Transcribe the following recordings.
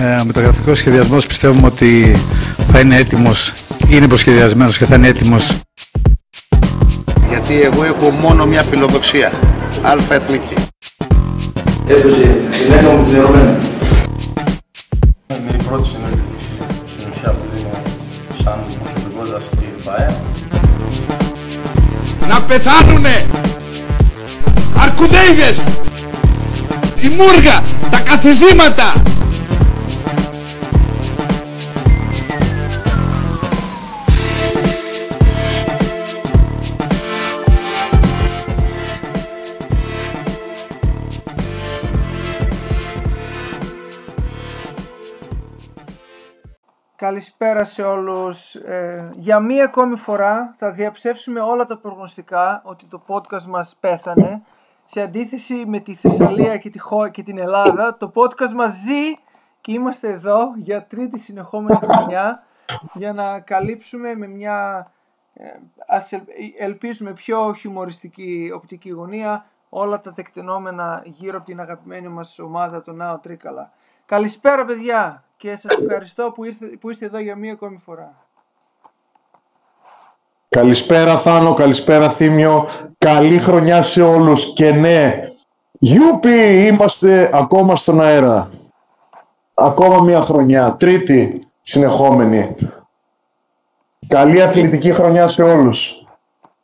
Με το γραφικό σχεδιασμός πιστεύουμε ότι θα είναι έτοιμος, είναι προσχεδιασμένος και θα είναι έτοιμος. Γιατί εγώ έχω μόνο μια φιλοδοξία, αλφα εθνική. Έπαιζε γυναίκα μου πληρωμένη. Είναι η πρώτη συνέντευξη στην ουσία που δίνω σαν προσωπικότητα στην ΠΑΕ. Να πεθάνουνε! Αρκουδέιδες! Η μούργα! Τα καθιζήματα! Καλησπέρα σε όλους. Για μία ακόμη φορά θα διαψεύσουμε όλα τα προγνωστικά ότι το podcast μας πέθανε. Σε αντίθεση με τη Θεσσαλία και την Ελλάδα, το podcast μας ζει και είμαστε εδώ για τρίτη συνεχόμενη χρονιά για να καλύψουμε με μια, ελπίζουμε, πιο χιουμοριστική οπτική γωνία όλα τα τεκτενόμενα γύρω από την αγαπημένη μας ομάδα, το Νάο Τρίκαλα. Καλησπέρα παιδιά και σας ευχαριστώ που είστε εδώ για μία ακόμη φορά. Καλησπέρα Θάνο, καλησπέρα Θήμιο, καλή χρονιά σε όλους και ναι, γιουπι, είμαστε ακόμα στον αέρα. Ακόμα μία χρονιά, τρίτη συνεχόμενη. Καλή αθλητική χρονιά σε όλους.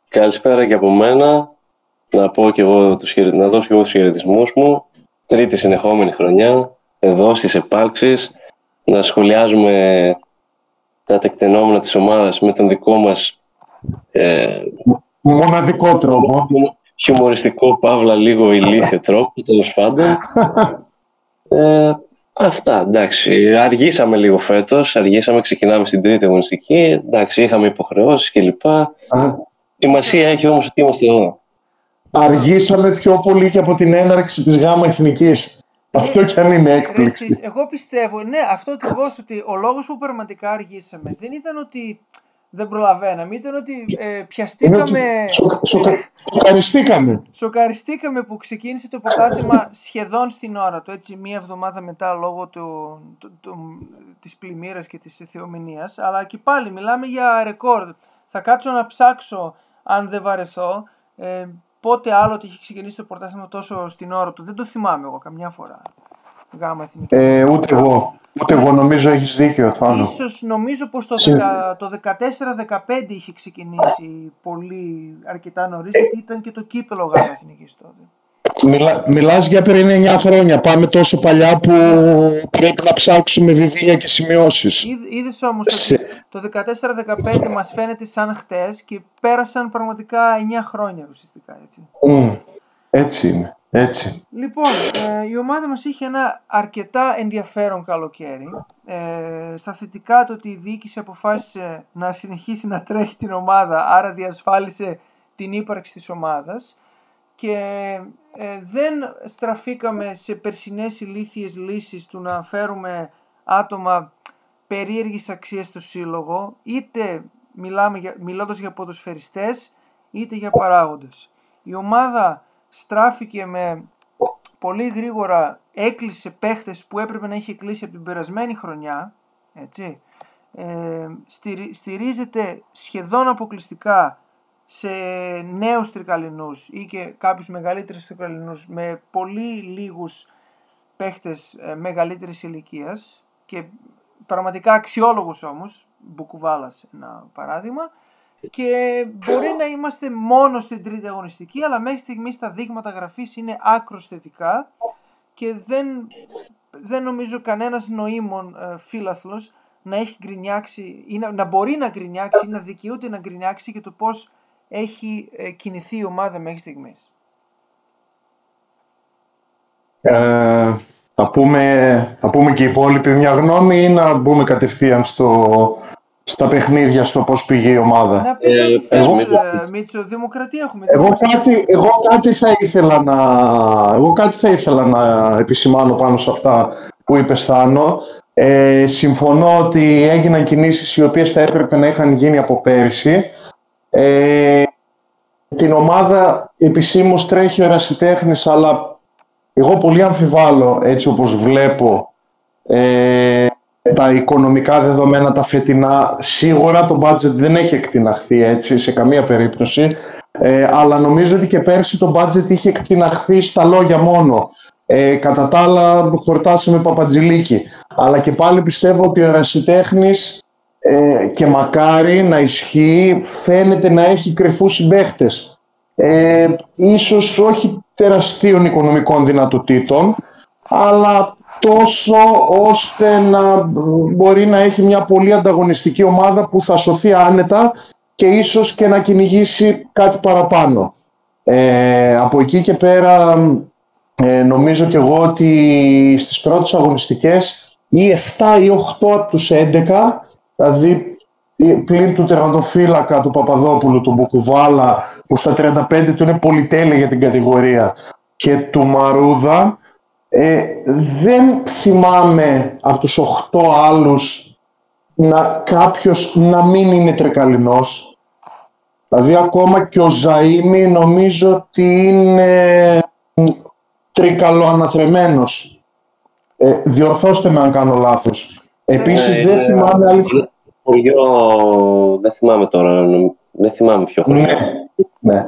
Καλησπέρα και από μένα, να δώσω και εγώ τους χαιρετισμούς μου. Τρίτη συνεχόμενη χρονιά, εδώ στις επάλξεις, να σχολιάζουμε τα τεκτενόμενα της ομάδας με τον δικό μας μοναδικό τρόπο. Χιουμοριστικό, παύλα λίγο ηλίθιο τρόπο, τέλος πάντων. Αυτά, εντάξει. Αργήσαμε λίγο φέτος, ξεκινάμε στην τρίτη αγωνιστική. Εντάξει, είχαμε υποχρεώσεις κλπ. Σημασία έχει όμως ότι είμαστε εδώ. Αργήσαμε πιο πολύ και από την έναρξη της ΓΑΜΑ Εθνικής. Αυτό κι αν είναι έκπληξη. Εγώ πιστεύω, ναι, αυτό ακριβώς, ότι ο λόγος που πραγματικά αργήσαμε δεν ήταν ότι δεν προλαβαίναμε, ήταν ότι πιαστήκαμε. Σοκαριστήκαμε που ξεκίνησε το πρωτάθλημα σχεδόν στην ώρα του, έτσι μία εβδομάδα μετά λόγω της πλημμύρας και της θεομηνίας, αλλά και πάλι μιλάμε για ρεκόρ. Θα κάτσω να ψάξω, αν δεν βαρεθώ, πότε άλλο είχε ξεκινήσει το πρωτάθλημα τόσο στην ώρα του. Δεν το θυμάμαι εγώ καμιά φορά. Γάμα εθνική. Ούτε εγώ νομίζω έχεις δίκιο, Θάνο. Ίσως νομίζω πως το 14-15 είχε ξεκινήσει πολύ αρκετά νωρίς, γιατί ήταν και το κύπελο Γάμα εθνικής τότε. Μιλάς για πριν 9 χρόνια. Πάμε τόσο παλιά που πρέπει να ψάξουμε βιβλία και σημειώσεις. Είδες όμως ότι το 14-15 μας φαίνεται σαν χτες και πέρασαν πραγματικά 9 χρόνια ουσιαστικά, έτσι. Έτσι είναι. Έτσι. Λοιπόν, η ομάδα μας είχε ένα αρκετά ενδιαφέρον καλοκαίρι. Στα θετικά το ότι η διοίκηση αποφάσισε να συνεχίσει να τρέχει την ομάδα, άρα διασφάλισε την ύπαρξη της ομάδας. Και δεν στραφήκαμε σε περσινές ηλίθιες λύσεις του να φέρουμε άτομα περίεργης αξίας στο σύλλογο, είτε μιλώντας για ποδοσφαιριστές, είτε για παράγοντες. Η ομάδα στράφηκε με πολύ γρήγορα, έκλεισε παίχτες που έπρεπε να είχε κλείσει από την περασμένη χρονιά, έτσι. Στηρίζεται σχεδόν αποκλειστικά σε νέους τρικαλινούς ή και κάποιους μεγαλύτερους τρικαλινούς με πολύ λίγους παίχτες μεγαλύτερης ηλικίας και πραγματικά αξιόλογους όμως, Μπουκουβάλας ένα παράδειγμα, και μπορεί να είμαστε μόνο στην τρίτη αγωνιστική, αλλά μέχρι στιγμής τα δείγματα γραφής είναι άκρως θετικά και δεν νομίζω κανένας νοήμων φίλαθλος να έχει γκρινιάξει ή να μπορεί να γκρινιάξει ή να δικαιούται να γκρινιάξει για το πώς έχει κινηθεί η ομάδα μέχρι στιγμής. Θα πούμε και οι υπόλοιποι μια γνώμη ή να μπούμε κατευθείαν στα παιχνίδια, στο πώς πήγε η ομάδα? Να πεις ό,τι θες, Μίτσο, δημοκρατία έχουμε. Εγώ κάτι θα ήθελα να επισημάνω πάνω σε αυτά που είπες, Θάνο. Συμφωνώ ότι έγιναν κινήσεις οι οποίες θα έπρεπε να είχαν γίνει από πέρυσι. Την ομάδα επισήμως τρέχει ο ερασιτέχνης, αλλά εγώ πολύ αμφιβάλλω, έτσι όπως βλέπω τα οικονομικά δεδομένα τα φετινά, σίγουρα το budget δεν έχει εκτιναχθεί έτσι σε καμία περίπτωση, αλλά νομίζω ότι και πέρσι το budget είχε εκτιναχθεί στα λόγια μόνο. Κατά τα άλλα χορτάσαμε Παπατζηλίκη, αλλά και πάλι πιστεύω ότι ο ερασιτέχνης, και μακάρι να ισχύει, φαίνεται να έχει κρυφούς συμπαίχτες, ίσως όχι τεραστίων οικονομικών δυνατοτήτων, αλλά τόσο ώστε να μπορεί να έχει μια πολύ ανταγωνιστική ομάδα που θα σωθεί άνετα και ίσως και να κυνηγήσει κάτι παραπάνω. Από εκεί και πέρα νομίζω και εγώ ότι στις πρώτες αγωνιστικές ή 7 ή 8 από τους 11, δηλαδή πλην του τερματοφύλακα του Παπαδόπουλου, του Μπουκουβάλα, που στα 35 του είναι πολυτέλεια για την κατηγορία, και του Μαρούδα, δεν θυμάμαι από τους 8 άλλους κάποιος να μην είναι τρεκαλινός. Δηλαδή ακόμα και ο Ζαΐμι νομίζω ότι είναι τρικαλοαναθρεμένος. Διορθώστε με αν κάνω λάθος. Επίσης δεν θυμάμαι άλλη... Δεν θυμάμαι τώρα, δεν θυμάμαι ποιο χρόνο. Ναι.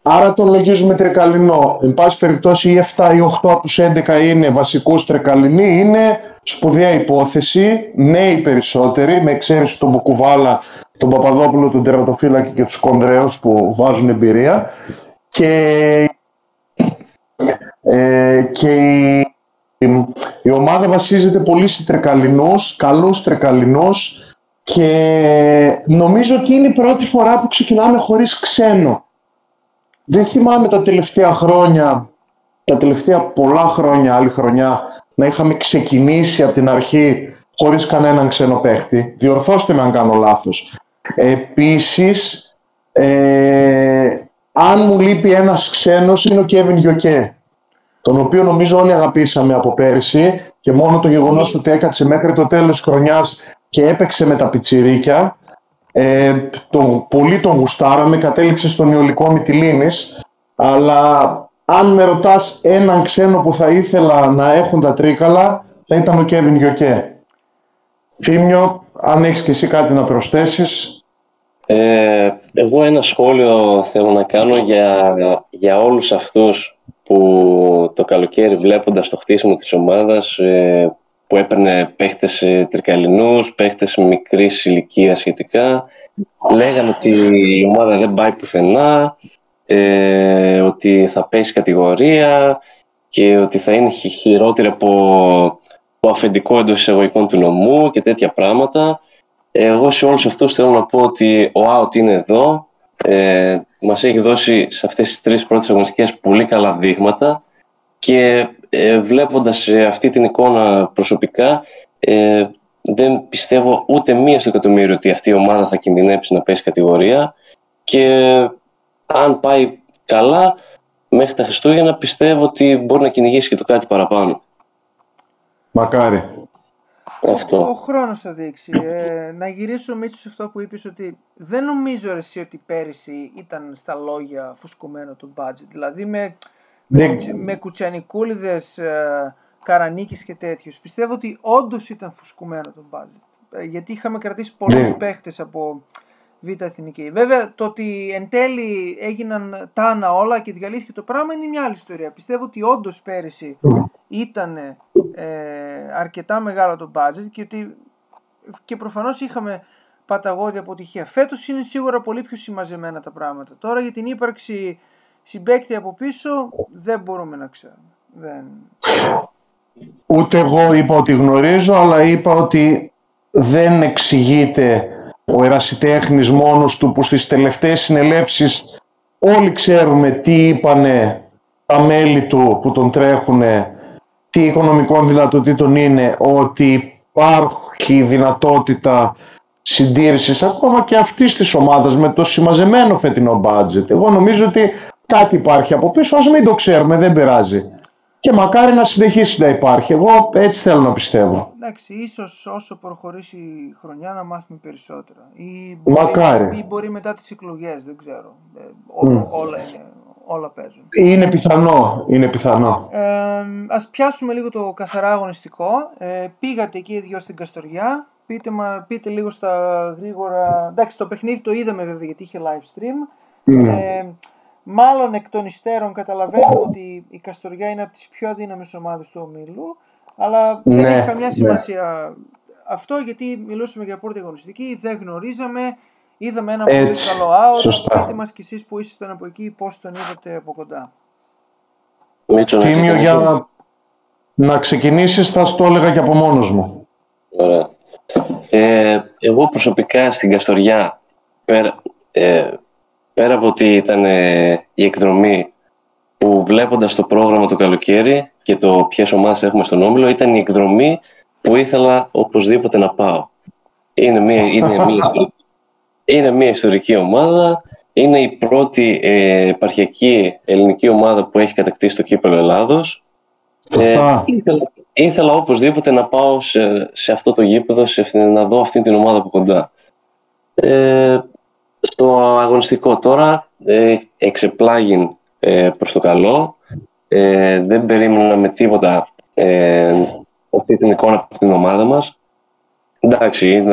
Άρα τον λογίζουμε τρεκαλινό. Εν πάση περιπτώσει οι 7 ή 8 από τους 11 είναι βασικούς τρεκαλινοί, είναι σπουδαία υπόθεση, νέοι περισσότεροι, με εξαίρεση τον Μπουκουβάλα, τον Παπαδόπουλο, τον τερματοφύλακη και τους Κοντρέους που βάζουν εμπειρία. Και η ομάδα βασίζεται πολύ σε τρεκαλινούς, καλούς τρεκαλινούς, και νομίζω ότι είναι η πρώτη φορά που ξεκινάμε χωρίς ξένο. Δεν θυμάμαι τα τελευταία πολλά χρόνια, άλλη χρονιά, να είχαμε ξεκινήσει από την αρχή χωρίς κανέναν ξένο παίχτη. Διορθώστε με αν κάνω λάθος. Επίσης, αν μου λείπει ένας ξένος, είναι ο Κέβιν Γιοκέ, τον οποίο νομίζω όλοι αγαπήσαμε από πέρυσι, και μόνο το γεγονός ότι έκατσε μέχρι το τέλος της χρονιάς και έπαιξε με τα πιτσιρίκια, πολύ τον γουστάραμε, κατέληξε στον Ιωλικό Μυτιλήνης, αλλά αν με ρωτάς έναν ξένο που θα ήθελα να έχουν τα τρίκαλα, θα ήταν ο Κέβιν Γιοκέ. Φίμιο, αν έχεις και εσύ κάτι να προσθέσεις. Εγώ ένα σχόλιο θέλω να κάνω για όλους αυτούς που το καλοκαίρι, βλέποντας το χτίσιμο της ομάδας, που έπαιρνε παίχτες τρικαλινούς, παίχτες μικρής ηλικίας σχετικά, λέγανε ότι η ομάδα δεν πάει πουθενά, ότι θα πέσει κατηγορία και ότι θα είναι χειρότερη από το αφεντικό εντός εισαγωγικών του νομού και τέτοια πράγματα. Εγώ σε όλους αυτούς θέλω να πω ότι ο ΑΟΤ είναι εδώ, μας έχει δώσει σε αυτές τις 3 πρώτες αγωνιστικές πολύ καλά δείγματα, και βλέποντας αυτή την εικόνα προσωπικά, δεν πιστεύω ούτε μία στο εκατομμύριο ότι αυτή η ομάδα θα κινδυνεύσει να πέσει κατηγορία, και αν πάει καλά μέχρι τα Χριστούγεννα πιστεύω ότι μπορεί να κυνηγήσει και το κάτι παραπάνω. Μακάρι. Ο χρόνος θα δείξει. Να γυρίσω, Μίτσο, σε αυτό που είπες, ότι δεν νομίζω εσύ ότι πέρυσι ήταν στα λόγια φουσκωμένο το budget. Δηλαδή με κουτσιανικούλιδες, Καρανίκης και τέτοιους. Πιστεύω ότι όντως ήταν φουσκωμένο το budget. Γιατί είχαμε κρατήσει πολλούς παίχτες από Β' Εθνική. Βέβαια, το ότι εν τέλει έγιναν τάνα όλα και διαλύθηκε το πράγμα είναι μια άλλη ιστορία. Πιστεύω ότι όντως πέρυσι ήταν αρκετά μεγάλο το budget, και προφανώς είχαμε παταγώδη αποτυχία. Φέτος είναι σίγουρα πολύ πιο συμμαζεμένα τα πράγματα. Τώρα για την ύπαρξη συμπαίκτη από πίσω δεν μπορούμε να ξέρουμε. Ούτε εγώ είπα ότι γνωρίζω, αλλά είπα ότι δεν εξηγείται ο ερασιτέχνης μόνος του, που στις τελευταίες συνελεύσεις όλοι ξέρουμε τι είπανε τα μέλη του που τον τρέχουνε, τι οικονομικών δυνατοτήτων είναι, ότι υπάρχει δυνατότητα συντήρησης ακόμα και αυτής της ομάδας με το συμμαζεμένο φετινό budget. Εγώ νομίζω ότι κάτι υπάρχει από πίσω, ας μην το ξέρουμε, δεν πειράζει. Και μακάρι να συνεχίσει να υπάρχει. Εγώ έτσι θέλω να πιστεύω. Εντάξει, ίσως όσο προχωρήσει η χρονιά να μάθουμε περισσότερα. Μακάρι. Ή μπορεί μετά τις εκλογές, δεν ξέρω. όλα παίζουν. Είναι πιθανό, είναι πιθανό. Ας πιάσουμε λίγο το καθαρά αγωνιστικό. Πήγατε εκεί οι δυο στην Καστοριά. Πείτε λίγο στα γρήγορα. Εντάξει, το παιχνίδι το είδαμε βέβαια γιατί είχε live stream. Μάλλον εκ των υστέρων καταλαβαίνουμε ότι η Καστοριά είναι από τις πιο αδύναμες ομάδες του ομίλου. Αλλά δεν έχει καμιά σημασία αυτό, γιατί μιλούσαμε για πρώτη αγωνιστική, δεν γνωρίζαμε. Είδαμε ένα πολύ καλό out. Πείτε μας κι εσείς που ήσασταν από εκεί, πώς τον είδατε από κοντά. Θήμιο, για να ξεκινήσεις θα στο έλεγα και από μόνος μου. Ωραία. Εγώ προσωπικά στην Καστοριά, πέρα από ότι ήταν η εκδρομή που βλέποντας το πρόγραμμα το καλοκαίρι και το ποιες ομάδες έχουμε στον όμιλο, ήταν η εκδρομή που ήθελα οπωσδήποτε να πάω. Είναι μια ιστορική ομάδα, είναι η πρώτη επαρχιακή ελληνική ομάδα που έχει κατακτήσει το κύπελλο Ελλάδος. Ήθελα οπωσδήποτε να πάω σε αυτό το γήπεδο, να δω αυτή την ομάδα από κοντά. Στο αγωνιστικό τώρα, εξεπλάγιν προς το καλό. Δεν περίμενα με τίποτα αυτή την εικόνα από την ομάδα μας. Εντάξει,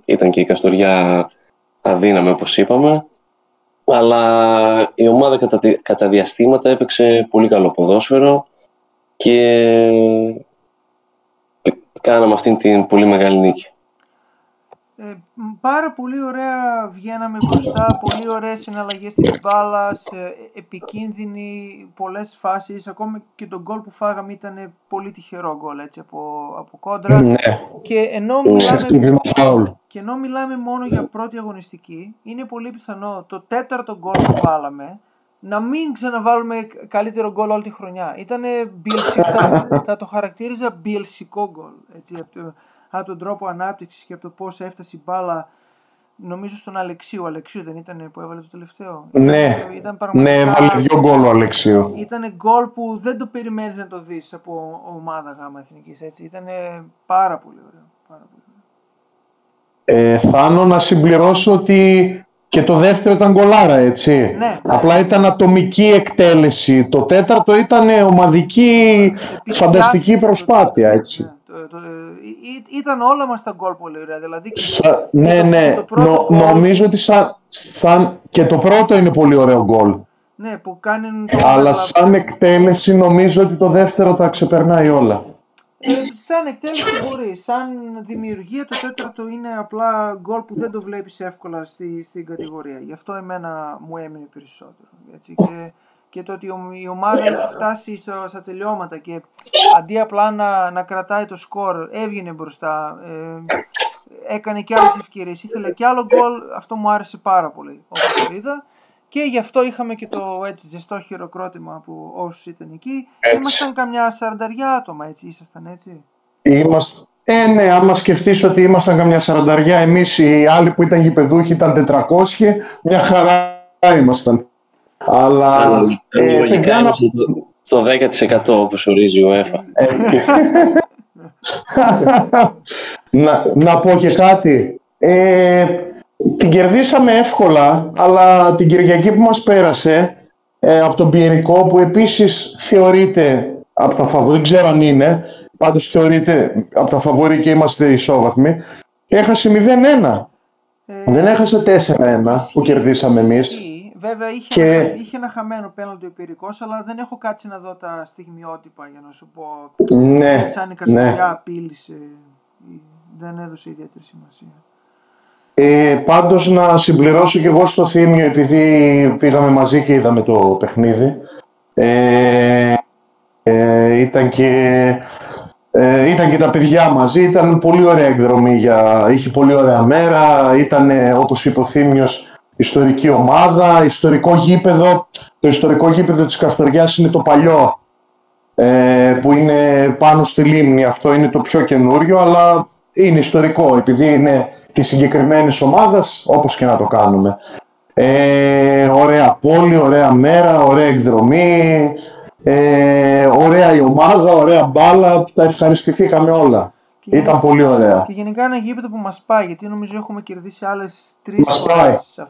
ήταν και η Καστοριά αδύναμη όπως είπαμε, αλλά η ομάδα κατά διαστήματα έπαιξε πολύ καλό ποδόσφαιρο και κάναμε αυτήν την πολύ μεγάλη νίκη. Πάρα πολύ ωραία βγαίναμε μπροστά, πολύ ωραίες συναλλαγές της μπάλας, επικίνδυνοι πολλές φάσεις, ακόμα και το γκολ που φάγαμε ήταν πολύ τυχερό γκολ έτσι, από κόντρα. Και ενώ μιλάμε μόνο για πρώτη αγωνιστική, είναι πολύ πιθανό το τέταρτο γκολ που βάλαμε να μην ξαναβάλουμε καλύτερο γκολ όλη τη χρονιά. Ήτανε θα το χαρακτήριζα μπιελσικό γκολ, έτσι, από τον τρόπο ανάπτυξης και από το πώς έφτασε η μπάλα, νομίζω στον Αλεξίου. Ο Αλεξίου δεν ήταν που έβαλε το τελευταίο? Έβαλε 2 γκολ ο Αλεξίου. Ήταν γκολ που δεν το περιμένεις να το δεις από ομάδα γάμα εθνικής, έτσι. Ήταν πάρα πολύ ωραίο. Θάνο, να συμπληρώσω ότι και το δεύτερο ήταν γκολάρα, έτσι. Ναι. Απλά ήταν ατομική εκτέλεση. Το τέταρτο ήταν ομαδική φανταστική προσπάθεια, έτσι. Ήταν όλα μας τα γκολ πολύ ωραία. Δηλαδή, νομίζω ότι και το πρώτο είναι πολύ ωραίο γκολ. Ναι, που κάνει αλλά σαν εκτέλεση νομίζω ότι το δεύτερο τα ξεπερνάει όλα. Σαν εκτέλεση μπορεί. Σαν δημιουργία το τέταρτο είναι απλά γκολ που δεν το βλέπεις εύκολα στην κατηγορία. Γι' αυτό εμένα μου έμεινε περισσότερο. Έτσι. Και το ότι η ομάδα έχει φτάσει στα τελειώματα και αντί απλά να κρατάει το σκορ, έβγαινε μπροστά, έκανε και άλλες ευκαιρίες, ήθελε και άλλο γκολ, αυτό μου άρεσε πάρα πολύ όπως το είδα. Και γι' αυτό είχαμε και το έτσι, ζεστό χειροκρότημα από όσους ήταν εκεί. Ήμασταν καμιά 40 άτομα, έτσι, ήσασταν έτσι? Ναι, άμα σκεφτείς ότι ήμασταν καμιά 40, εμείς οι άλλοι που ήταν γηπεδούχοι ήταν 400, μια χαρά ήμασταν. Αλλά λογικά είμαστε στο 10% όπως ορίζει η UEFA. Να πω και κάτι. Την κερδίσαμε εύκολα, αλλά την Κυριακή που μας πέρασε από τον Πιερικό, που επίσης θεωρείται από τα φαβορί, δεν ξέρω αν είναι, πάντως θεωρείται από τα φαβορί και είμαστε ισόβαθμοι, έχασε 0-1. Δεν έχασε 4-1 που κερδίσαμε εμείς. Βέβαια είχε ένα χαμένο πέναλτι ο Πιερικός, αλλά δεν έχω κάτσει να δω τα στιγμιότυπα για να σου πω. Σαν η Καστοριά απείλησε, δεν έδωσε ιδιαίτερη σημασία. Πάντως να συμπληρώσω και εγώ στο Θήμιο, επειδή πήγαμε μαζί και είδαμε το παιχνίδι. Ήταν και τα παιδιά μαζί, ήταν πολύ ωραία εκδρομή, είχε πολύ ωραία μέρα, ήταν όπως είπε ο Θήμιος ιστορική ομάδα, ιστορικό γήπεδο. Το ιστορικό γήπεδο της Καστοριάς είναι το παλιό, που είναι πάνω στη λίμνη, αυτό είναι το πιο καινούριο, αλλά είναι ιστορικό επειδή είναι της συγκεκριμένης ομάδας, όπως και να το κάνουμε. Ωραία πόλη, ωραία μέρα, ωραία εκδρομή, ωραία η ομάδα, ωραία μπάλα, τα ευχαριστηθήκαμε όλα. Ήταν πολύ ωραία. Και γενικά ένα γήπεδο που μας πάει, γιατί νομίζω έχουμε κερδίσει άλλες 3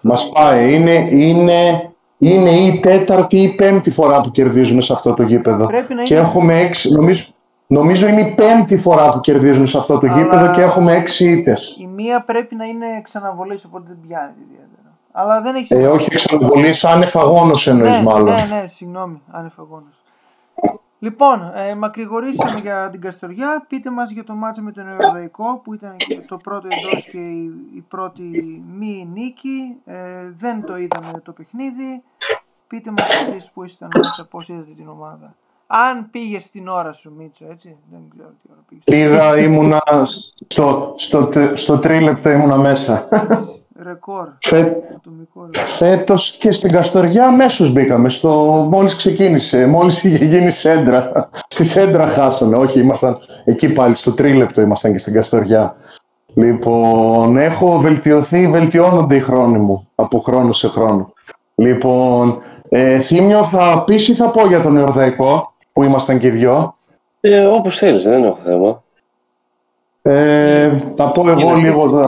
Μας πάει. Είναι είναι η τέταρτη ή η πέμπτη φορά που κερδίζουμε σε αυτό το γήπεδο. Και έχουμε 6, νομίζω είναι η πέμπτη φορά που κερδίζουμε σε αυτό το γήπεδο και έχουμε 6 ήττες. Η μία πρέπει να είναι ξαναβολής, οπότε δεν πιάνει ιδιαίτερα. Αλλά δεν έχει σημασία. Όχι ξαναβολής, άνευ αγώνος εννοείς μάλλον. Ναι, συγγνώμη, άνευ αγώνος. Λοιπόν, μακρηγορήσαμε για την Καστοριά. Πείτε μας για το μάτσο με τον Νεορδαϊκό που ήταν και το πρώτο εντός και η πρώτη μη νίκη. Δεν το είδαμε το παιχνίδι. Πείτε μας εσείς που ήσασταν μέσα πώς είδατε την ομάδα. Αν πήγες στην ώρα σου, Μίτσο, έτσι. Δεν ξέρω τι ώρα πήγες. Πήγα, ήμουνα στο τρίλεπτο ήμουνα μέσα. Ρεκόρ. Φέτος και στην Καστοριά αμέσως μπήκαμε. Μόλις ξεκίνησε, μόλις είχε γίνει σέντρα. Τη σέντρα χάσαμε. Όχι, ήμασταν εκεί πάλι στο τρίλεπτο ήμασταν και στην Καστοριά. Λοιπόν, έχω βελτιωθεί, βελτιώνονται οι χρόνοι μου από χρόνο σε χρόνο. Λοιπόν, Θήμιο, θα πεις ή θα πω για τον Νεορδαϊκό που ήμασταν και οι δυο? Όπως θέλεις, δεν έχω θέμα. Θα πω εγώ λίγο,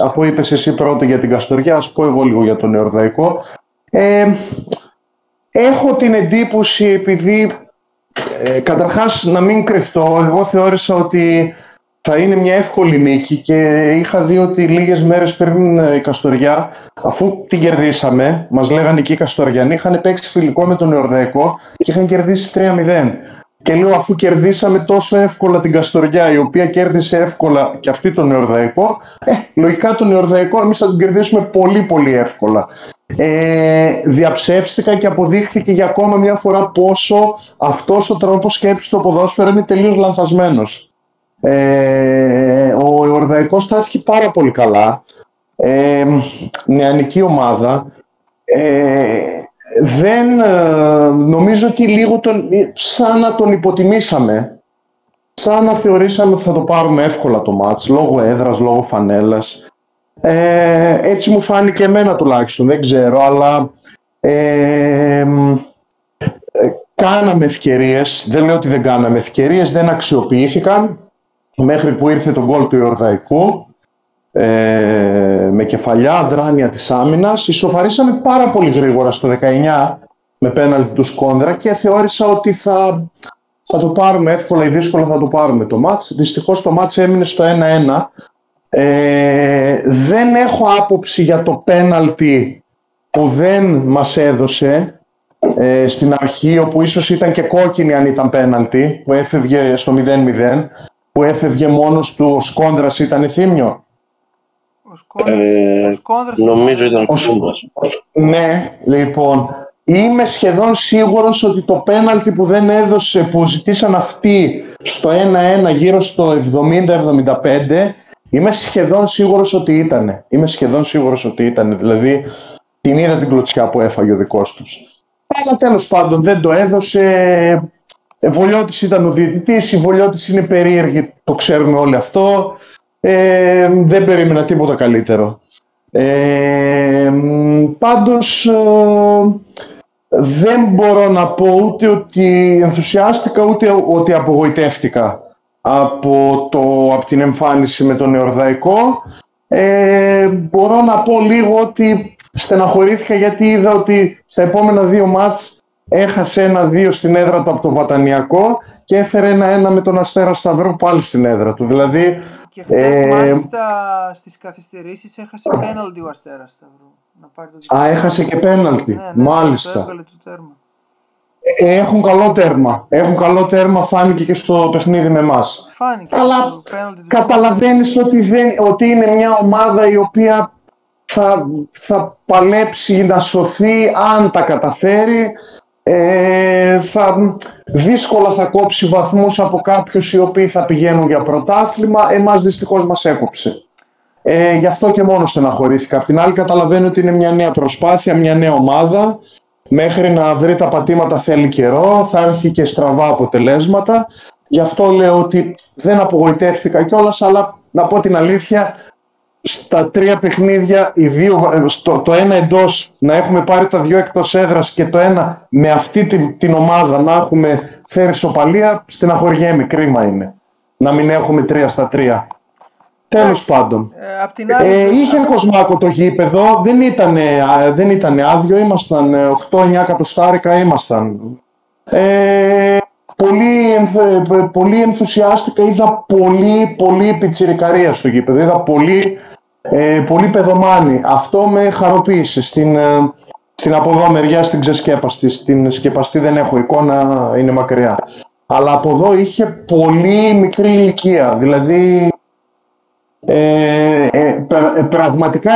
αφού είπες εσύ πρώτα για την Καστοριά, ας πω εγώ λίγο για τον Νεορδαϊκό. Έχω την εντύπωση, επειδή καταρχάς να μην κρυφτώ, εγώ θεώρησα ότι θα είναι μια εύκολη νίκη και είχα δει ότι λίγες μέρες πριν η Καστοριά, αφού την κερδίσαμε, μας λέγανε εκεί οι Καστοριανοί, είχαν παίξει φιλικό με τον Νεορδαϊκό και είχαν κερδίσει 3-0. Και λέω, αφού κερδίσαμε τόσο εύκολα την Καστοριά, η οποία κέρδισε εύκολα και αυτή τον Νεορδαϊκό, λογικά τον Νεορδαϊκό εμείς θα τον κερδίσουμε πολύ πολύ εύκολα. Διαψεύστηκα και αποδείχθηκε για ακόμα μια φορά πόσο αυτός ο τρόπος σκέψης του ποδόσφαιρο είναι τελείως λανθασμένος. Ο Νεορδαϊκός στάθηκε πάρα πολύ καλά. Νεανική ομάδα. Νομίζω ότι λίγο σαν να τον υποτιμήσαμε, σαν να θεωρήσαμε ότι θα το πάρουμε εύκολα το μάτς, λόγω έδρας, λόγω φανέλας. Έτσι μου φάνηκε εμένα τουλάχιστον, δεν ξέρω, αλλά κάναμε ευκαιρίες, δεν λέω ότι δεν κάναμε ευκαιρίες, δεν αξιοποιήθηκαν μέχρι που ήρθε το γκολ του Νεορδαϊκού. Με κεφαλιά, δράνεια της άμυνας. Ισοφαρίσαμε πάρα πολύ γρήγορα στο 19 με πέναλτι του Σκόνδρα και θεώρησα ότι θα το πάρουμε εύκολα ή δύσκολα, θα το πάρουμε το μάτς. Δυστυχώς το μάτς έμεινε στο 1-1. Δεν έχω άποψη για το πέναλτι που δεν μας έδωσε στην αρχή, όπου ίσως ήταν και κόκκινη αν ήταν πέναλτι, που έφευγε στο 0-0, που έφευγε μόνος του. Ο Σκόνδρας ήταν Θήμιο. Νομίζω ήταν ο Σκόνδρας. Ναι, λοιπόν, είμαι σχεδόν σίγουρος ότι το πέναλτι που δεν έδωσε, που ζητήσαν αυτοί στο 1-1 γύρω στο 70-75, είμαι σχεδόν σίγουρος ότι ήταν. Δηλαδή, την είδα την κλωτσιά που έφαγε ο δικός τους. Αλλά τέλος πάντων δεν το έδωσε. Βολιώτης ήταν ο διαιτητής, η Βολιώτης είναι περίεργη, το ξέρουμε όλοι αυτό. Δεν περίμενα τίποτα καλύτερο. Πάντως δεν μπορώ να πω ούτε ότι ενθουσιάστηκα ούτε ότι απογοητεύτηκα από την εμφάνιση με τον Νεορδαϊκό. Μπορώ να πω λίγο ότι στεναχωρήθηκα γιατί είδα ότι στα επόμενα δύο μάτς έχασε 1-2 στην έδρα του από το Βατανιακό και έφερε 1-1 με τον Αστέρα Σταυρό πάλι στην έδρα του. Δηλαδή, και χθες μάλιστα στις καθυστερήσεις έχασε πέναλτι ο Αστέρας Σταυρού. Έχασε και πέναλτι. Ναι, μάλιστα. Το τέρμα. Έχουν καλό τέρμα, φάνηκε και στο παιχνίδι με εμάς. Αλλά καταλαβαίνεις ότι είναι μια ομάδα η οποία θα παλέψει να σωθεί αν τα καταφέρει. Δύσκολα θα κόψει βαθμούς από κάποιους οι οποίοι θα πηγαίνουν για πρωτάθλημα. Εμάς δυστυχώς μας έκοψε. Γι' αυτό και μόνο στεναχωρήθηκα. Απ' την άλλη καταλαβαίνω ότι είναι μια νέα προσπάθεια, μια νέα ομάδα. Μέχρι να βρει τα πατήματα θέλει καιρό, θα έχει και στραβά αποτελέσματα. Γι' αυτό λέω ότι δεν απογοητεύτηκα κιόλας, αλλά να πω την αλήθεια, στα τρία παιχνίδια, το ένα εντός να έχουμε πάρει τα δύο εκτός έδρας και το ένα με αυτή την ομάδα να έχουμε φέρει σοπαλία, στεναχωριέμαι, κρίμα είναι. Να μην έχουμε 3-3. Τέλος πάντων. Απ' την άλλη... Είχε κοσμάκο το γήπεδο, δεν ήταν άδειο, ήμασταν 8-9 εκατοστάρικα ήμασταν. Πολύ ενθουσιάστηκα, είδα πολύ πιτσιρικαρία στο γήπεδο, είδα πολύ παιδομάνι. Αυτό με χαροποίησε. Στην από εδώ μεριά, στην ξεσκέπαστη. Στην σκεπαστή δεν έχω εικόνα, είναι μακριά. Αλλά από εδώ είχε πολύ μικρή ηλικία, δηλαδή πραγματικά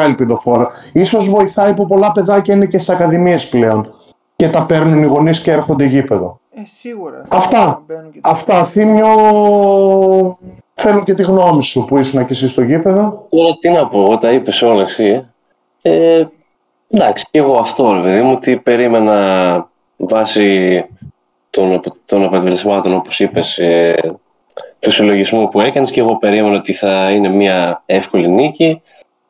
ελπιδοφόρο. Ίσως βοηθάει που πολλά παιδάκια είναι και στις ακαδημίες πλέον και τα παίρνουν οι γονείς και έρχονται γήπεδο. Σίγουρα. Αυτά. Θήμιο, θέλω και τη γνώμη σου που ήσουν και εσύ στο γήπεδο. Τώρα τι να πω, τα είπες όλα εσύ. Εντάξει, και εγώ αυτό, ρε παιδί μου, ότι περίμενα βάσει των αποτελεσμάτων, όπως είπες, του συλλογισμού που έκανες, και εγώ περίμενα ότι θα είναι μια εύκολη νίκη.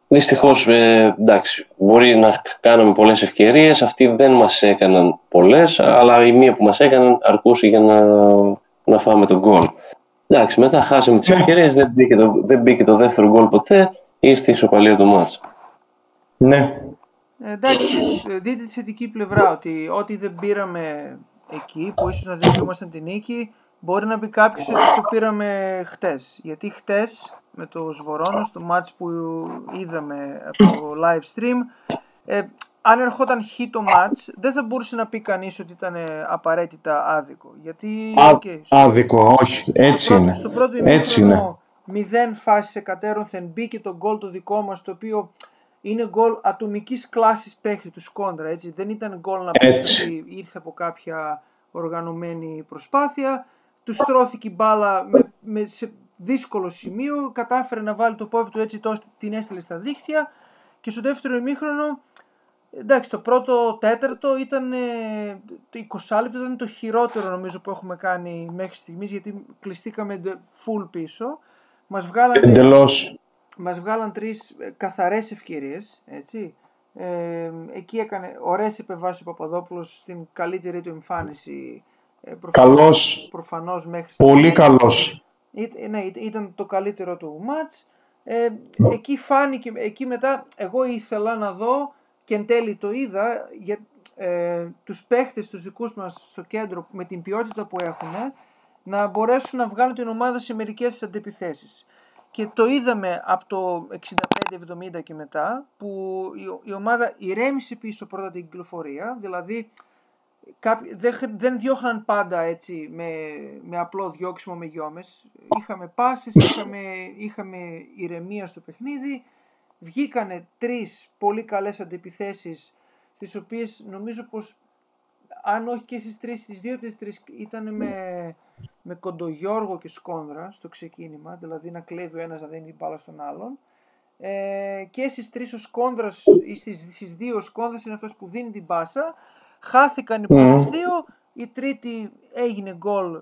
Δυστυχώς, εντάξει, μπορεί να κάναμε πολλές ευκαιρίες, αυτοί δεν μας έκαναν πολλές, αλλά η μία που μας έκαναν αρκούσε για να φάμε τον γκολ. Εντάξει, μετά χάσαμε τις ευκαιρίες, δεν μπήκε το δεύτερο γκολ ποτέ, ήρθε η ισοπαλία του μάτς. Ναι. Εντάξει, δείτε τη θετική πλευρά, ότι ό,τι δεν πήραμε εκεί, που ίσως να δικαιούμασταν την νίκη, μπορεί να πει κάποιος ότι το πήραμε χτες. Γιατί χτες με το Σβορώνο, στο μάτς που είδαμε από το live stream, αν ερχόταν χ το μάτς, δεν θα μπορούσε να πει κανείς ότι ήταν απαραίτητα άδικο. Γιατί, άδικο, όχι, έτσι είναι. Στο πρώτο ημίχρονο 0 φάσεις εκατέρωθεν, μπήκε το γκολ το δικό μας, το οποίο είναι γκολ ατομικής κλάσης παίχτη του Σκόντρα, έτσι. Δεν ήταν γκολ να πει ότι ήρθε από κάποια οργανωμένη προσπάθεια. Του στρώθηκε η μπάλα σε δύσκολο σημείο, κατάφερε να βάλει το πόδι του έτσι, την έστειλε στα δίχτυα, και στο δεύτερο ημίχρονο, εντάξει, το πρώτο τέταρτο ήταν, το 20 λεπτό ήταν το χειρότερο νομίζω που έχουμε κάνει μέχρι στιγμής, γιατί κλειστήκαμε full πίσω. Μας βγάλαν 3 καθαρές ευκαιρίες, έτσι. Εκεί έκανε ωραίες επεμβάσεις ο Παπαδόπουλος στην καλύτερη του εμφάνιση. Προφανώς μέχρι στιγμής. Πολύ καλός. Ναι, ήταν το καλύτερο του μάτς. Εκεί φάνηκε, εκεί μετά εγώ ήθελα να δω, και εν τέλει το είδα, για τους παίχτες τους δικούς μας στο κέντρο με την ποιότητα που έχουν, να μπορέσουν να βγάλουν την ομάδα σε μερικές αντεπιθέσεις. Και το είδαμε από το 65-70 και μετά, που η ομάδα ηρέμησε πίσω πρώτα την κυκλοφορία, δηλαδή δεν διώχναν πάντα έτσι με απλό διώξιμο με γιόμες. Είχαμε πάσες, είχαμε ηρεμία στο παιχνίδι, βγήκανε 3 πολύ καλές αντεπιθέσεις, στις οποίες νομίζω πως αν όχι και στις 3, στις 2 από τις 3 ήταν με Κοντογιώργο και Σκόνδρα στο ξεκίνημα, δηλαδή να κλέβει ο ένας να δίνει την μπάλα στον άλλον, και στις 3 ο Σκόνδρας, ή στις 2 ο Σκόνδρας είναι αυτός που δίνει την πάσα. Χάθηκαν οι πρώτες 2, η τρίτη έγινε γκολ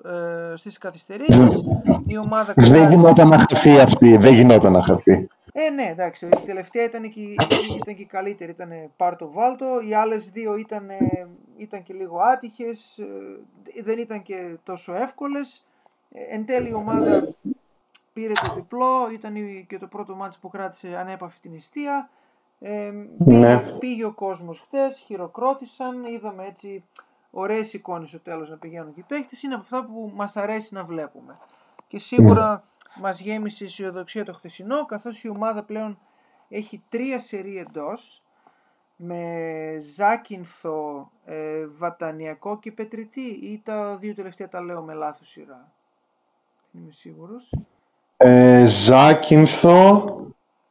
στις καθυστερήσεις. Η ομάδα δεν γινόταν να χαθεί αυτή, δεν γινόταν να χαθεί. Ναι, εντάξει, η τελευταία ήταν και η καλύτερη, ήταν πάρτο βάλτο. Οι άλλες 2 ήταν και λίγο άτυχες, δεν ήταν και τόσο εύκολες. Εν τέλει η ομάδα πήρε το διπλό, ήταν και το πρώτο μάτς που κράτησε ανέπαφη την εστία. Πήγε ο κόσμος χτες, χειροκρότησαν, είδαμε έτσι ωραίες εικόνες στο τέλος να πηγαίνουν και οι παίκτες. Είναι από αυτά που μας αρέσει να βλέπουμε. Και σίγουρα μας γέμισε η αισιοδοξία το χτεσινό, καθώς η ομάδα πλέον έχει 3 σερί εντός, με Ζάκυνθο, Βατανιακό και Πετρητή, ή τα 2 τελευταία τα λέω με λάθος σειρά? Δεν είμαι σίγουρος. Ζάκυνθο,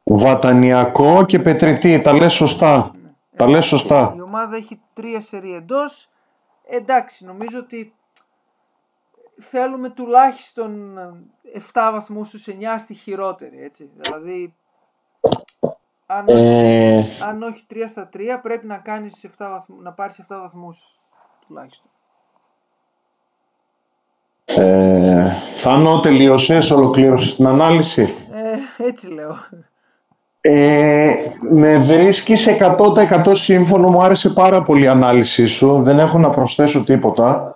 Βατανιακό και Πετρητή, τα λες σωστά. Τα λες σωστά. Η ομάδα έχει 3 σερί εντός. Εντάξει, νομίζω ότι θέλουμε τουλάχιστον 7 βαθμούς στους 9 στη χειρότερη, έτσι. Δηλαδή, αν όχι 3 στα 3, πρέπει να κάνεις να πάρεις 7 βαθμούς τουλάχιστον. Θάνο, τελείωσες, ολοκλήρωσες την ανάλυση? Έτσι λέω. Με βρίσκεις 100% σύμφωνο, μου άρεσε πάρα πολύ η ανάλυση σου, δεν έχω να προσθέσω τίποτα.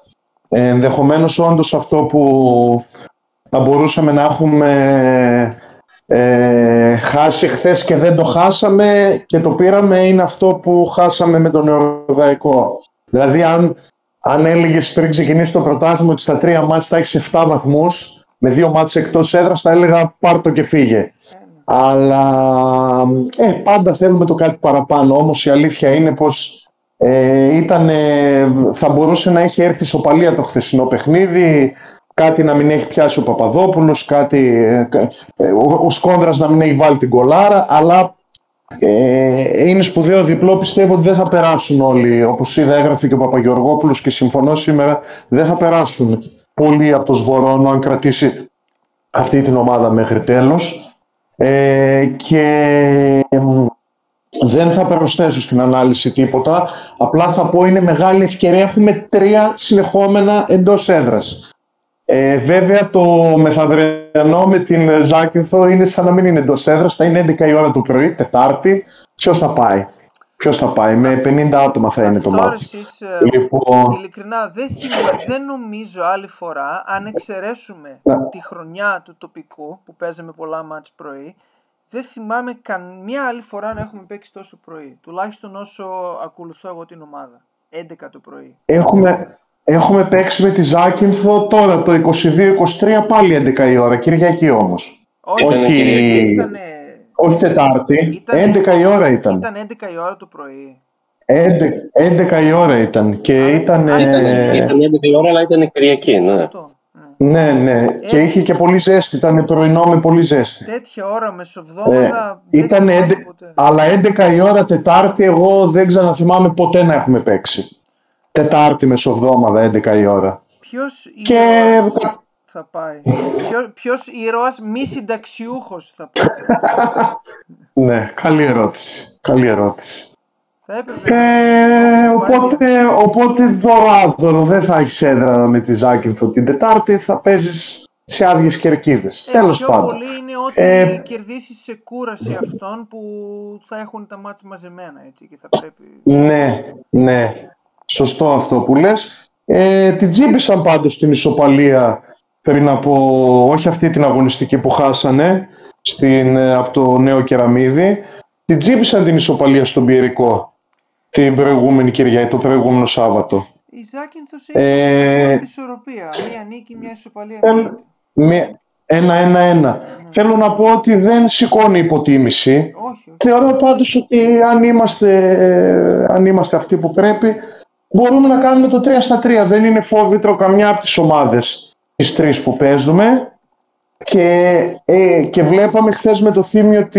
Ενδεχομένως όντως αυτό που θα μπορούσαμε να έχουμε χάσει χθες και δεν το χάσαμε και το πήραμε, είναι αυτό που χάσαμε με τον Εορδαϊκό. Δηλαδή αν έλεγες πριν ξεκινήσει το πρωτάθλημα ότι στα 3 μάτς θα έχεις 7 βαθμούς με 2 μάτς εκτός έδρας, θα έλεγα πάρ' το και φύγε. Αλλά πάντα θέλουμε το κάτι παραπάνω. Όμως η αλήθεια είναι πως θα μπορούσε να έχει έρθει ισοπαλία το χθεσινό παιχνίδι, κάτι να μην έχει πιάσει ο Παπαδόπουλος, ο Σκόνδρας να μην έχει βάλει την κολάρα, αλλά είναι σπουδαίο διπλό. Πιστεύω ότι δεν θα περάσουν όλοι. Όπως είδα, έγραφε και ο Παπαγεωργόπουλος και συμφωνώ σήμερα, δεν θα περάσουν πολλοί από το Σβορώνο αν κρατήσει αυτή την ομάδα μέχρι τέλος. Και δεν θα προσθέσω στην ανάλυση τίποτα. Απλά θα πω είναι μεγάλη ευκαιρία. Έχουμε 3 συνεχόμενα εντός έδρας. Βέβαια το μεθαυριανό με την Ζάκυνθο είναι σαν να μην είναι εντός έδρας. Θα είναι 11 η ώρα το πρωί, Τετάρτη. Ποιος θα πάει, με 50 άτομα θα είναι το μάτς. Λοιπόν... Ειλικρινά δεν νομίζω άλλη φορά, αν εξαιρέσουμε τη χρονιά του τοπικού που παίζαμε πολλά μάτς πρωί, δεν θυμάμαι καμία άλλη φορά να έχουμε παίξει τόσο πρωί. Τουλάχιστον όσο ακολουθώ εγώ την ομάδα. 11 το πρωί. Έχουμε παίξει με τη Ζάκυνθο τώρα το 22-23 πάλι 11 η ώρα, Κυριακή όμως. Όχι Τετάρτη, 11 η ώρα ήταν. Ήταν 11 η ώρα το πρωί. 11 η ώρα ήταν και ήταν 11 η ώρα, αλλά ήταν Κυριακή, ναι. Ναι. Και είχε και πολύ ζέστη, ήταν πρωινό με πολύ ζέστη. Τέτοια ώρα μεσοβδόμαδα ήταν αλλά 11 η ώρα Τετάρτη εγώ δεν ξαναθυμάμαι ποτέ να έχουμε παίξει. Τετάρτη μεσοβδόμαδα 11 η ώρα. Ποιος ήρωας θα πάει? Ποιος ήρωας μη συνταξιούχος θα πάει? Ναι, καλή ερώτηση. Θα έπρεπε. Οπότε δωράδωρο δεν θα έχεις έδρα με τη Ζάκυνθο την Τετάρτη, θα παίζεις σε άδειες κερκίδες. Τέλος πάντων. Πιο πολύ είναι ότι κερδίσεις σε κούραση αυτών που θα έχουν τα μάτς μαζεμένα, έτσι, και θα πρέπει... Ναι. Σωστό αυτό που λες. Την τζίμπησαν πάντως την ισοπαλία πριν από, όχι αυτή την αγωνιστική που χάσανε από το Νέο Κεραμίδι, την τζίμπησαν την ισοπαλία στον Πιερικό την προηγούμενη Κυριακή, το προηγούμενο Σάββατο. Η Ζάκυνθος έχει τη ισορροπία, μία νίκη, μία ισοπαλία. 1-1-1. Θέλω να πω ότι δεν σηκώνει υποτίμηση. Όχι. Θεωρώ πάντως ότι αν είμαστε αυτοί που πρέπει, μπορούμε να κάνουμε το 3-3. Δεν είναι φόβητρο καμιά από τις ομάδες τις 3 που παίζουμε. Και βλέπαμε χθες με το Θύμιο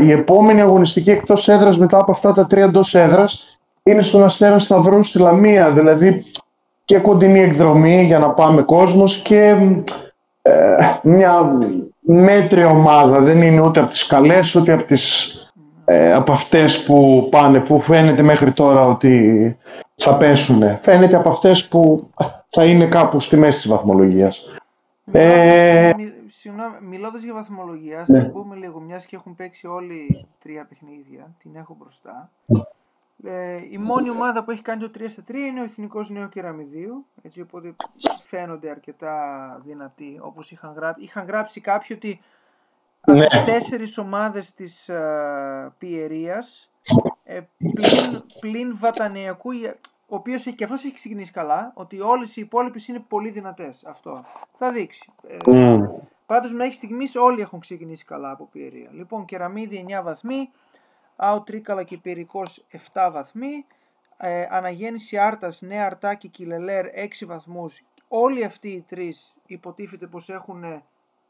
η επόμενη αγωνιστική εκτός έδρας μετά από αυτά τα 3 εντός έδρας είναι στον Αστέρα Σταυρού στη Λαμία. Δηλαδή και κοντινή εκδρομή για να πάμε κόσμος και μια μέτρια ομάδα. Δεν είναι ούτε από τις καλές ούτε από αυτές που πάνε, που φαίνεται μέχρι τώρα ότι θα πέσουνε. Φαίνεται από αυτές που θα είναι κάπου στη μέση της βαθμολογίας. Μιλώντας για βαθμολογία, θα πούμε λίγο, μιας και έχουν παίξει όλοι 3 παιχνίδια, την έχω μπροστά. Η μόνη ομάδα που έχει κάνει το 3-3 είναι ο Εθνικός Νέο Κεραμιδίου, έτσι, οπότε φαίνονται αρκετά δυνατοί, όπως είχαν γράψει κάποιοι ότι από τις 4 ομάδες της Πιερίας, πλην Βατανιακού, ο οποίος και αυτός έχει ξεκινήσει καλά, ότι όλες οι υπόλοιπες είναι πολύ δυνατές. Αυτό θα δείξει. Πάντως μέχρι στιγμής όλοι έχουν ξεκινήσει καλά από Πιερία. Λοιπόν, Κεραμίδη 9 βαθμοί, ΑΟ Τρίκαλα και Πιερικός 7 βαθμοί, Αναγέννηση Άρτας, Νέα Αρτάκη, Κιλελέρ 6 βαθμούς. Όλοι αυτοί οι 3 υποτίθεται πως έχουν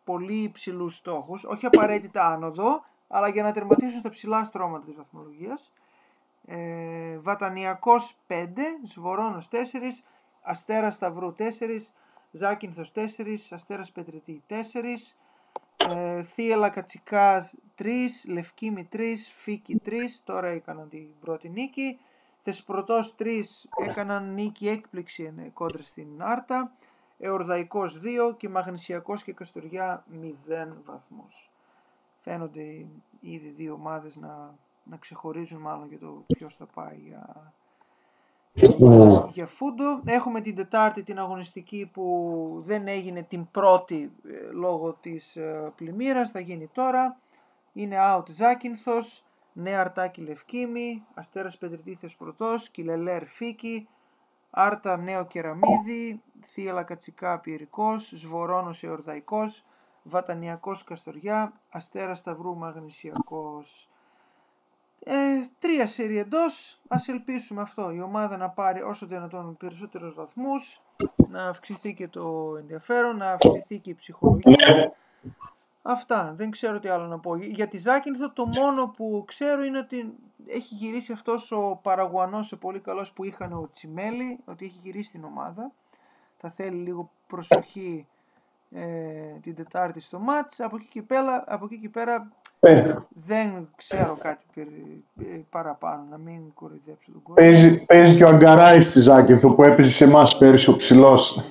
πολύ υψηλούς στόχους, όχι απαραίτητα άνοδο, αλλά για να τερματίσουν στα ψηλά στρώματα της βαθμολογίας. Βατανιακός 5, Σβορώνος 4, Αστέρας Σταυρού 4, Ζάκυνθος 4, Αστέρας Πετρετή 4, Θίελα Κατσικά 3, Λευκήμη 3, Φίκη 3, τώρα έκαναν την πρώτη νίκη. Θεσπρωτός 3, έκαναν νίκη έκπληξη κόντρα στην Άρτα. Εορδαϊκός 2 και Μαγνησιακός και Καστοριά 0 βαθμούς. Φαίνονται ήδη 2 ομάδες να ξεχωρίζουν μάλλον για το ποιος θα πάει για φούντο. Έχουμε την Τετάρτη την αγωνιστική που δεν έγινε την πρώτη λόγω της πλημμύρας, θα γίνει τώρα. Είναι out Ζάκυνθος, Νέα Αρτάκη Λευκήμη, Αστέρας Πετριτήθιος Πρωτός, Κιλελέρ Φίκη, Άρτα Νέο Κεραμίδη, Θίελα Κατσικά Πιερικός, Σβορώνος Εορδαϊκός, Βατανιακός Καστοριά, Αστέρας Σταυρού Μαγνησιακός. 3 σερί εντός, ας ελπίσουμε αυτό, η ομάδα να πάρει όσο δυνατόν περισσότερους βαθμούς, να αυξηθεί και το ενδιαφέρον, να αυξηθεί και η ψυχολογία. Αυτά, δεν ξέρω τι άλλο να πω. Για τη Ζάκυνθο το μόνο που ξέρω είναι ότι έχει γυρίσει αυτός ο Παραγουανός, ο πολύ καλός που είχαν ο Τσιμέλη, ότι έχει γυρίσει στην ομάδα. Θα θέλει λίγο προσοχή την Τετάρτη στο μάτς. Από εκεί και πέρα δεν ξέρω κάτι παραπάνω, να μην κοροϊδέψω τον κόσμο. Παίζει και ο Αγκαράης στη Ζάκυνθο που έπαιζε σε εμάς πέρυσι ο ψηλός.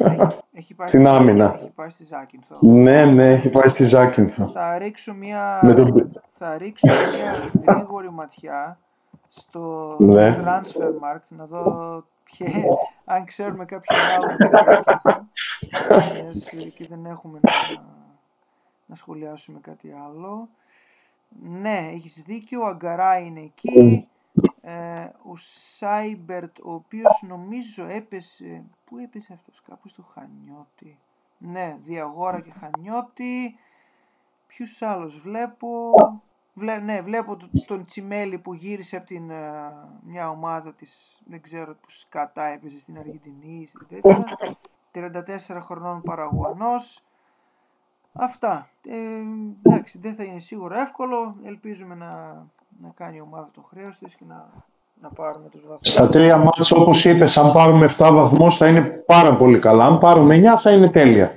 Στην άμυνα. Έχει πάει στη Ζάκυνθο. Ναι, έχει πάει στη Ζάκυνθο. Θα ρίξω μια γρήγορη ματιά στο Transfermarkt να δω αν ξέρουμε κάποιον άλλο και δεν έχουμε να σχολιάσουμε κάτι άλλο. Ναι, έχεις δίκιο, ο Αγκαρά είναι εκεί. Ο Σάιμπερτ, ο οποίος νομίζω έπεσε... Πού έπεσε αυτός, κάπου στο Χανιώτη. Ναι, Διαγόρα και Χανιώτη. Ποιους άλλους βλέπω... βλέπω τον Τσιμέλη που γύρισε από μια ομάδα της, δεν ξέρω, που σκατά έπαιζε στην Αργεντινή, στην τέτοια. 34 χρονών Παραγουανός. Αυτά. Εντάξει, δεν θα είναι σίγουρα εύκολο. Ελπίζουμε να κάνει η ομάδα το χρέος της και να πάρουμε τους βαθμούς. Στα 3 μάτς, όπως είπες, αν πάρουμε 7 βαθμούς θα είναι πάρα πολύ καλά. Αν πάρουμε 9 θα είναι τέλεια.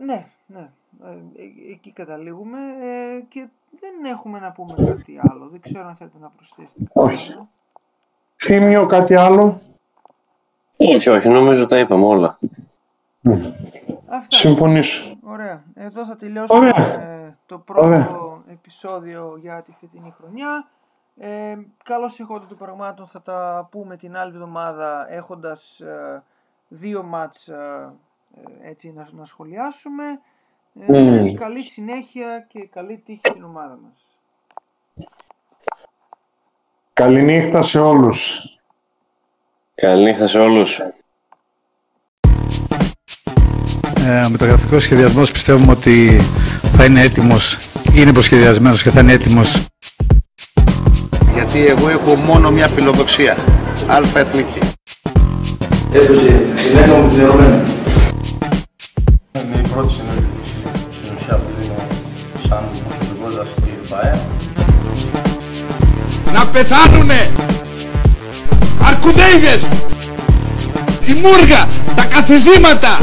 Ναι. Εκεί καταλήγουμε και δεν έχουμε να πούμε κάτι άλλο. Δεν ξέρω αν θέλετε να προσθέσετε κάτι. Όχι. Θύμιο, κάτι άλλο? Όχι, νομίζω τα είπαμε όλα. Αυτά. Συμφωνήσω. Ωραία. Εδώ θα τελειώσουμε το πρώτο επεισόδιο για τη φετινή χρονιά. Καλώς εχόντων των πραγμάτων θα τα πούμε την άλλη εβδομάδα έχοντας 2 μάτς έτσι να σχολιάσουμε. Καλή συνέχεια και καλή τύχη στην ομάδα μας. Καληνύχτα σε όλους. Καληνύχτα σε όλους. Ο μεταγραφικός σχεδιασμός πιστεύουμε ότι θα είναι έτοιμος, είναι προσχεδιασμένος και θα είναι έτοιμος. Γιατί εγώ έχω μόνο μια φιλοδοξία, αλφα εθνική. Έπαιζε συνέχεια μου πληρωμένη. Είναι η πρώτη συνέντευξη στην ουσία που δίνω σαν προσωπικός δραστηριότητα ΠΑΕ. Να πεθάνουνε! Αρκουδέιδες! Η μούργα! Τα καθιζήματα!